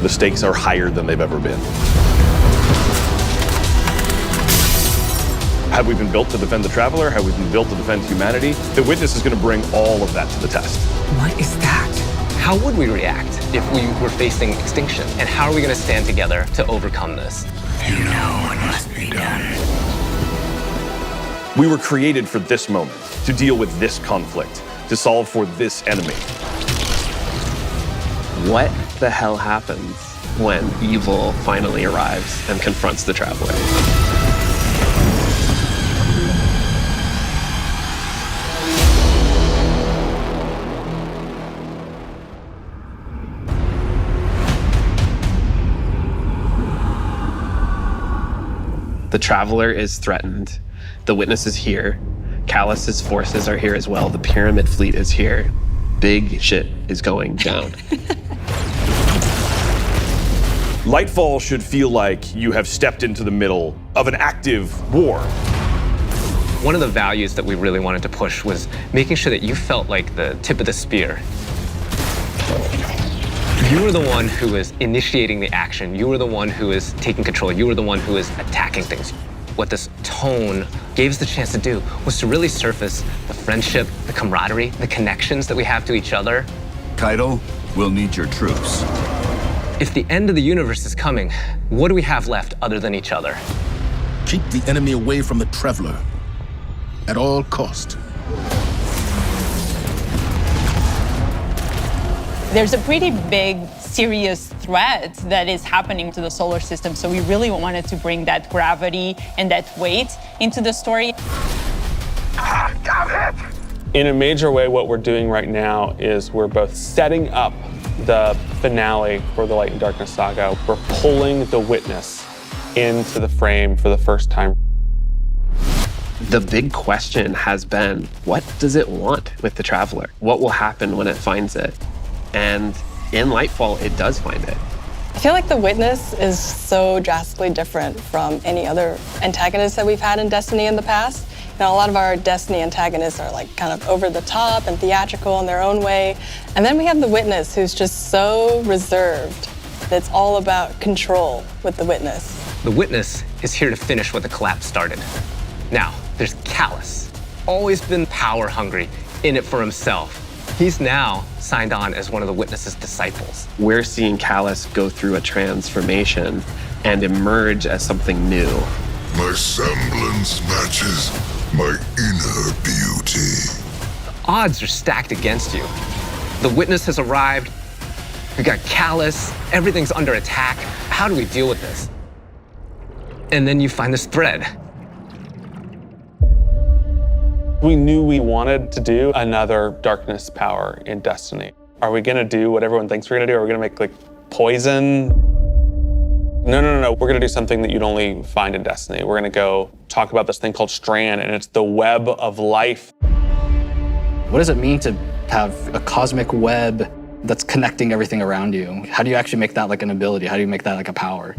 The stakes are higher than they've ever been. Have we been built to defend the Traveler? Have we been built to defend humanity? The Witness is going to bring all of that to the test. What is that? How would we react if we were facing extinction? And how are we going to stand together to overcome this? You know what must be done. We were created for this moment, to deal with this conflict, to solve for this enemy. What the hell happens when evil finally arrives and confronts the Traveler? The Traveler is threatened. The Witness is here. Callus's forces are here as well. The Pyramid fleet is here. Big shit is going down. Lightfall should feel like you have stepped into the middle of an active war. One of the values that we really wanted to push was making sure that you felt like the tip of the spear. You were the one who is initiating the action. You were the one who is taking control. You were the one who is attacking things. What this tone gave us the chance to do was to really surface the friendship, the camaraderie, the connections that we have to each other. Kaido, we'll need your troops. If the end of the universe is coming, what do we have left other than each other? Keep the enemy away from the Traveler at all cost. There's a pretty big, serious threat that is happening to the solar system, so we really wanted to bring that gravity and that weight into the story. Got it! In a major way, what we're doing right now is we're both setting up the finale for the Light and Darkness saga. We're pulling the Witness into the frame for the first time. The big question has been, what does it want with the Traveler? What will happen when it finds it? And in Lightfall, it does find it. I feel like the Witness is so drastically different from any other antagonist that we've had in Destiny in the past. You know, a lot of our Destiny antagonists are like kind of over the top and theatrical in their own way. And then we have the Witness, who's just so reserved. It's all about control with the Witness. The Witness is here to finish what the collapse started. Now, there's Callus, always been power hungry, in it for himself. He's now signed on as one of the Witness's disciples. We're seeing Callus go through a transformation and emerge as something new. My semblance matches my inner beauty. The odds are stacked against you. The Witness has arrived. We got Callus. Everything's under attack. How do we deal with this? And then you find this thread. We knew we wanted to do another darkness power in Destiny. Are we gonna do what everyone thinks we're gonna do? Are we gonna make like poison? No. We're gonna do something that you'd only find in Destiny. We're gonna go talk about this thing called Strand, and it's the web of life. What does it mean to have a cosmic web that's connecting everything around you? How do you actually make that like an ability? How do you make that like a power?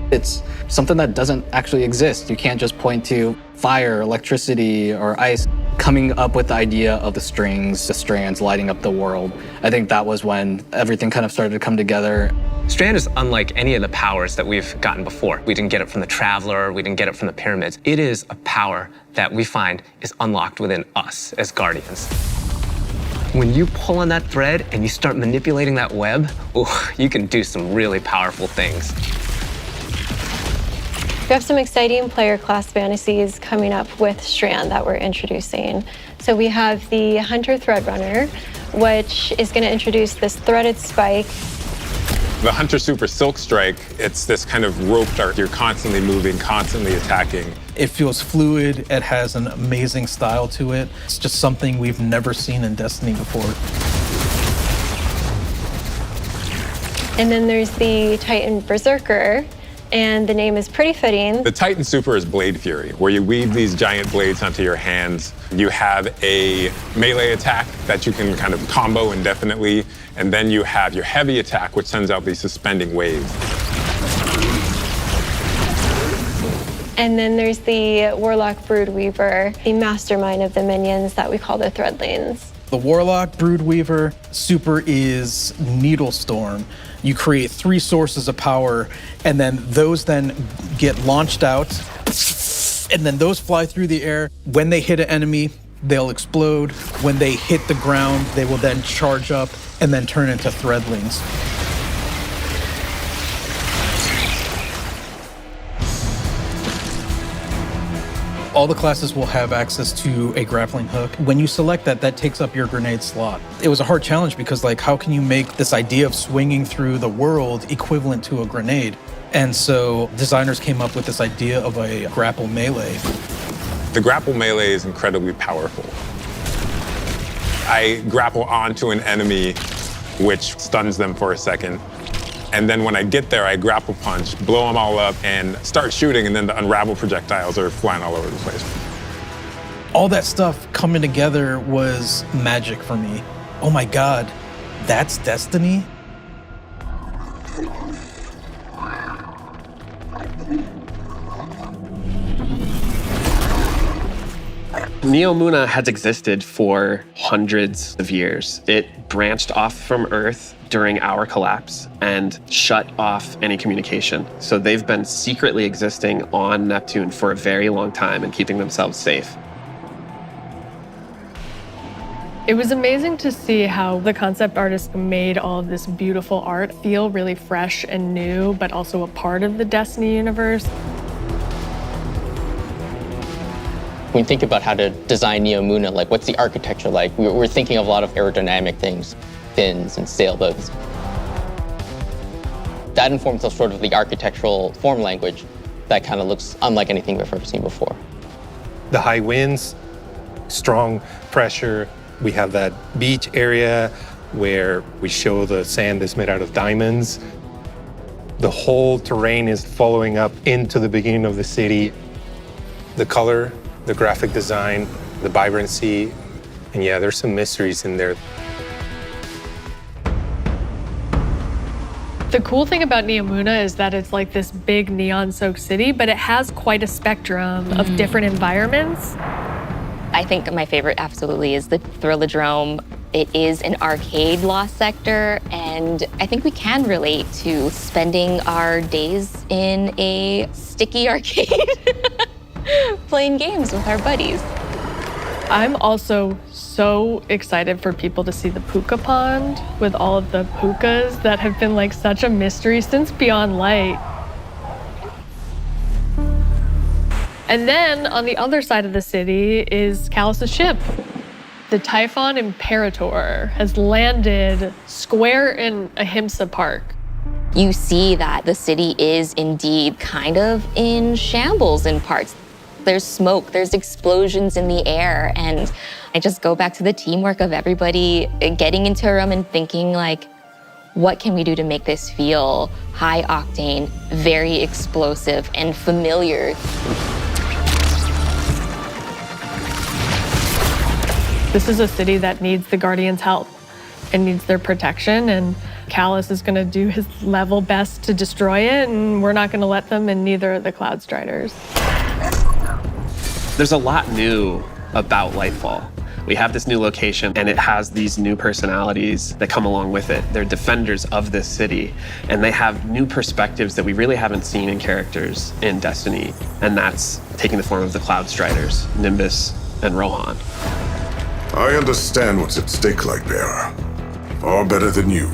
It's something that doesn't actually exist. You can't just point to fire, electricity, or ice. Coming up with the idea of the strings, the strands lighting up the world, I think that was when everything kind of started to come together. Strand is unlike any of the powers that we've gotten before. We didn't get it from the Traveler, we didn't get it from the Pyramids. It is a power that we find is unlocked within us as Guardians. When you pull on that thread and you start manipulating that web, you can do some really powerful things. We have some exciting player class fantasies coming up with Strand that we're introducing. So we have the Hunter Threadrunner, which is going to introduce this threaded spike. The Hunter Super Silk Strike, it's this kind of rope dart. You're constantly moving, constantly attacking. It feels fluid. It has an amazing style to it. It's just something we've never seen in Destiny before. And then there's the Titan Berserker, and the name is pretty fitting. The Titan Super is Blade Fury, where you weave these giant blades onto your hands. You have a melee attack that you can kind of combo indefinitely, and then you have your heavy attack, which sends out these suspending waves. And then there's the Warlock Broodweaver, the mastermind of the minions that we call the Threadlings. The Warlock, Broodweaver, super is Needlestorm. You create 3 sources of power, and then those then get launched out, and then those fly through the air. When they hit an enemy, they'll explode. When they hit the ground, they will then charge up and then turn into threadlings. All the classes will have access to a grappling hook. When you select that, that takes up your grenade slot. It was a hard challenge because, like, how can you make this idea of swinging through the world equivalent to a grenade? And so designers came up with this idea of a grapple melee. The grapple melee is incredibly powerful. I grapple onto an enemy, which stuns them for a second. And then when I get there, I grapple punch, blow them all up, and start shooting, and then the unravel projectiles are flying all over the place. All that stuff coming together was magic for me. Oh my God, that's Destiny? Neomuna has existed for hundreds of years. It branched off from Earth during our collapse and shut off any communication. So they've been secretly existing on Neptune for a very long time and keeping themselves safe. It was amazing to see how the concept artist made all of this beautiful art feel really fresh and new, but also a part of the Destiny universe. When you think about how to design Neomuna, like what's the architecture like? We're thinking of a lot of aerodynamic things, fins and sailboats. That informs us sort of the architectural form language that kind of looks unlike anything we've ever seen before. The high winds, strong pressure. We have that beach area where we show the sand is made out of diamonds. The whole terrain is following up into the beginning of the city. The color, the graphic design, the vibrancy, and yeah, there's some mysteries in there. The cool thing about Neomuna is that it's like this big neon-soaked city, but it has quite a spectrum of different environments. I think my favorite absolutely is the Thrillodrome. It is an arcade lost sector, and I think we can relate to spending our days in a sticky arcade playing games with our buddies. I'm also so excited for people to see the puka pond with all of the pukas that have been like such a mystery since Beyond Light. And then on the other side of the city is Callus's ship. The Typhon Imperator has landed square in Ahimsa Park. You see that the city is indeed kind of in shambles in parts. There's smoke, there's explosions in the air, and I just go back to the teamwork of everybody getting into a room and thinking like, what can we do to make this feel high octane, very explosive, and familiar? This is a city that needs the Guardians' help and needs their protection, and Callus is gonna do his level best to destroy it, and we're not gonna let them, and neither are the Cloud Striders. There's a lot new about Lightfall. We have this new location, and it has these new personalities that come along with it. They're defenders of this city, and they have new perspectives that we really haven't seen in characters in Destiny, and that's taking the form of the Cloud Striders, Nimbus and Rohan. I understand what's at stake, Lightbearer. Far better than you.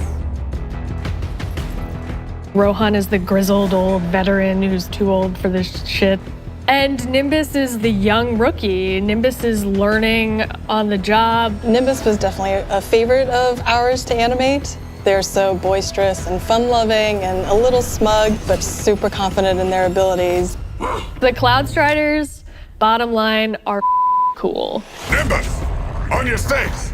Rohan is the grizzled old veteran who's too old for this shit. And Nimbus is the young rookie. Nimbus is learning on the job. Nimbus was definitely a favorite of ours to animate. They're so boisterous and fun-loving and a little smug, but super confident in their abilities. The Cloud Striders, bottom line, are cool. Nimbus, on your stakes!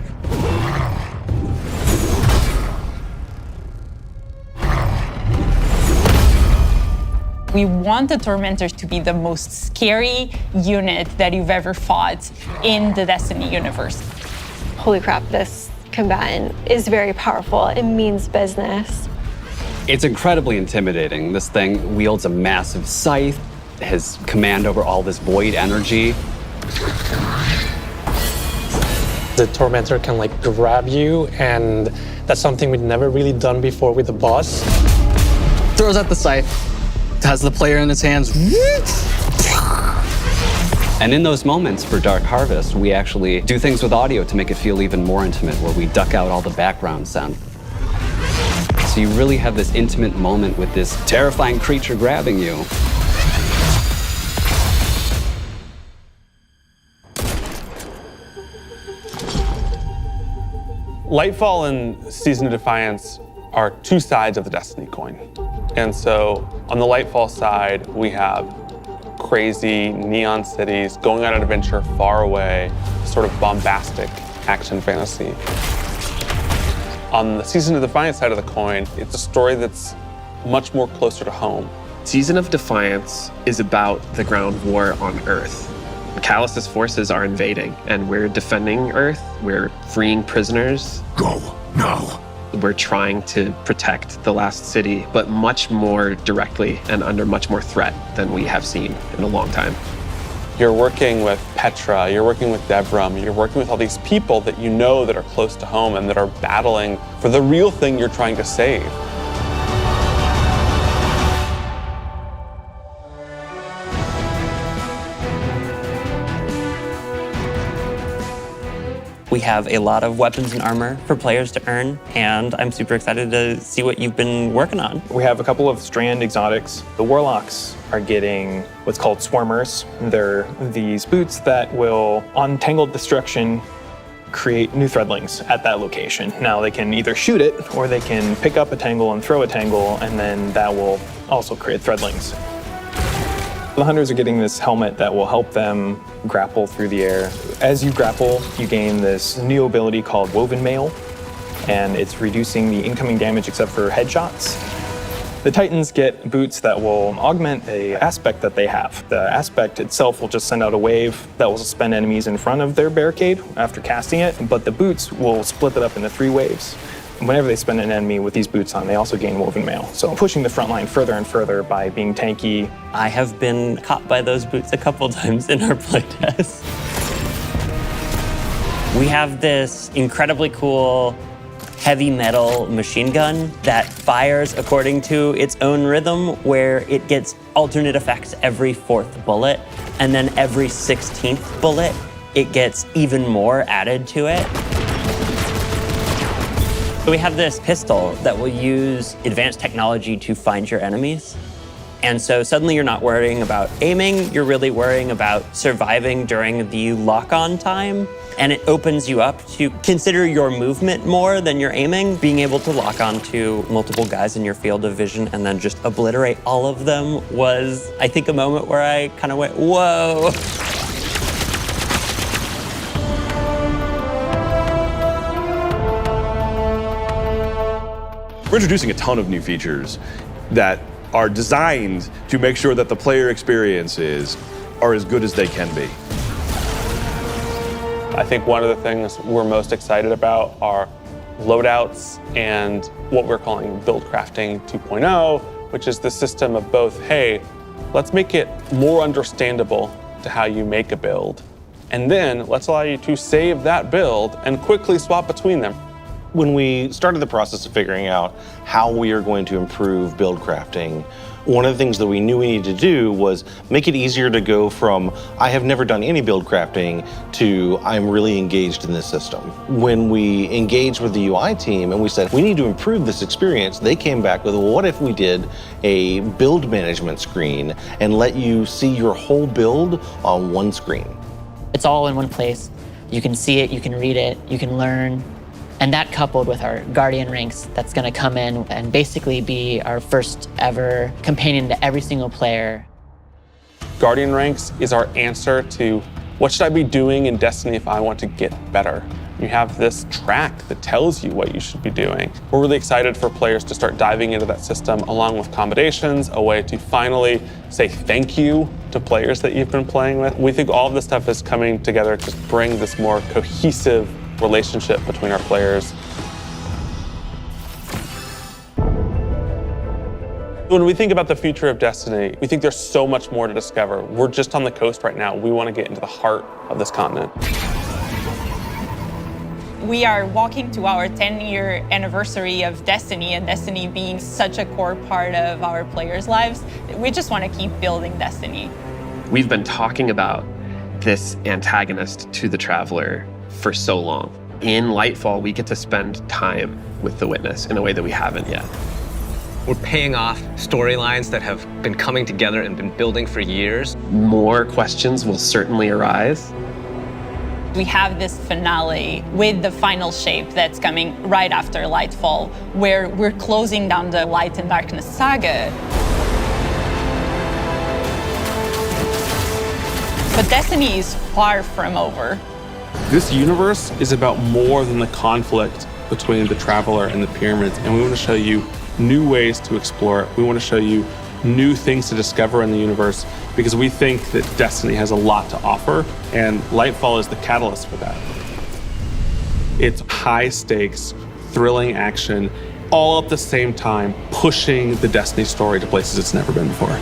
We want the Tormentors to be the most scary unit that you've ever fought in the Destiny universe. Holy crap, this combatant is very powerful. It means business. It's incredibly intimidating. This thing wields a massive scythe, has command over all this void energy. The Tormentor can like grab you, and that's something we'd never really done before with the boss. Throws out the scythe, has the player in his hands. And in those moments for Dark Harvest, we actually do things with audio to make it feel even more intimate, where we duck out all the background sound. So you really have this intimate moment with this terrifying creature grabbing you. Lightfall and Season of Defiance are two sides of the Destiny coin. And so on the Lightfall side, we have crazy neon cities going on an adventure far away, sort of bombastic action fantasy. On the Season of Defiance side of the coin, it's a story that's much more closer to home. Season of Defiance is about the ground war on Earth. Callus's forces are invading, and we're defending Earth. We're freeing prisoners. Go now. We're trying to protect the last city, but much more directly and under much more threat than we have seen in a long time. You're working with Petra, you're working with Devram, you're working with all these people that you know that are close to home and that are battling for the real thing you're trying to save. We have a lot of weapons and armor for players to earn, and I'm super excited to see what you've been working on. We have a couple of Strand exotics. The Warlocks are getting what's called Swarmers. They're these boots that will, on Tangled Destruction, create new threadlings at that location. Now they can either shoot it, or they can pick up a tangle and throw a tangle, and then that will also create threadlings. The Hunters are getting this helmet that will help them grapple through the air. As you grapple, you gain this new ability called Woven Mail, and it's reducing the incoming damage except for headshots. The Titans get boots that will augment an aspect that they have. The aspect itself will just send out a wave that will suspend enemies in front of their barricade after casting it, but the boots will split it up into 3 waves. Whenever they spend an enemy with these boots on, they also gain Woven Mail. So pushing the front line further and further by being tanky. I have been caught by those boots a couple times in our playtest. We have this incredibly cool heavy metal machine gun that fires according to its own rhythm, where it gets alternate effects every 4th bullet, and then every 16th bullet, it gets even more added to it. So we have this pistol that will use advanced technology to find your enemies. And so suddenly you're not worrying about aiming, you're really worrying about surviving during the lock-on time. And it opens you up to consider your movement more than your aiming. Being able to lock on to multiple guys in your field of vision and then just obliterate all of them was, I think, a moment where I kind of went, whoa. We're introducing a ton of new features that are designed to make sure that the player experiences are as good as they can be. I think one of the things we're most excited about are loadouts and what we're calling build crafting 2.0, which is the system of both, hey, let's make it more understandable to how you make a build, and then let's allow you to save that build and quickly swap between them. When we started the process of figuring out how we are going to improve build crafting, one of the things that we knew we needed to do was make it easier to go from, I have never done any build crafting, to I'm really engaged in this system. When we engaged with the UI team and we said, we need to improve this experience, they came back with, well, what if we did a build management screen and let you see your whole build on one screen? It's all in one place. You can see it, you can read it, you can learn. And that coupled with our Guardian ranks that's gonna come in and basically be our first ever companion to every single player. Guardian ranks is our answer to what should I be doing in Destiny if I want to get better? You have this track that tells you what you should be doing. We're really excited for players to start diving into that system along with accommodations, a way to finally say thank you to players that you've been playing with. We think all of this stuff is coming together to bring this more cohesive relationship between our players. When we think about the future of Destiny, we think there's so much more to discover. We're just on the coast right now. We want to get into the heart of this continent. We are walking to our 10-year anniversary of Destiny, and Destiny being such a core part of our players' lives. We just want to keep building Destiny. We've been talking about this antagonist to the Traveler for so long. In Lightfall, we get to spend time with the Witness in a way that we haven't yet. We're paying off storylines that have been coming together and been building for years. More questions will certainly arise. We have this finale with the final shape that's coming right after Lightfall, where we're closing down the Light and Darkness saga. But Destiny is far from over. This universe is about more than the conflict between the Traveler and the Pyramids, and we want to show you new ways to explore it. We want to show you new things to discover in the universe because we think that Destiny has a lot to offer, and Lightfall is the catalyst for that. It's high stakes, thrilling action, all at the same time pushing the Destiny story to places it's never been before.